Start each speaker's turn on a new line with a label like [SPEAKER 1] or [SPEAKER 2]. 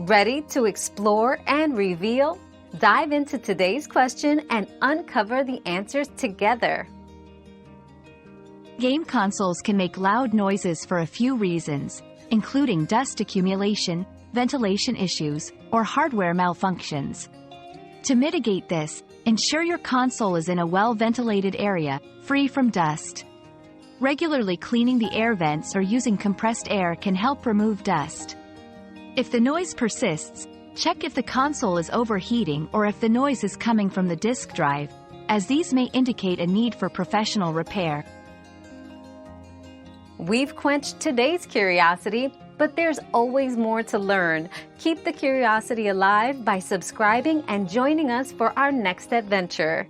[SPEAKER 1] Ready to explore and reveal? Dive into today's question and uncover the answers together.
[SPEAKER 2] Game consoles can make loud noises for a few reasons, including dust accumulation, ventilation issues, or hardware malfunctions. To mitigate this, ensure your console is in a well-ventilated area, free from dust. Regularly cleaning the air vents or using compressed air can help remove dust. If the noise persists, check if the console is overheating or if the noise is coming from the disk drive, as these may indicate a need for professional repair.
[SPEAKER 1] We've quenched today's curiosity, but there's always more to learn. Keep the curiosity alive by subscribing and joining us for our next adventure.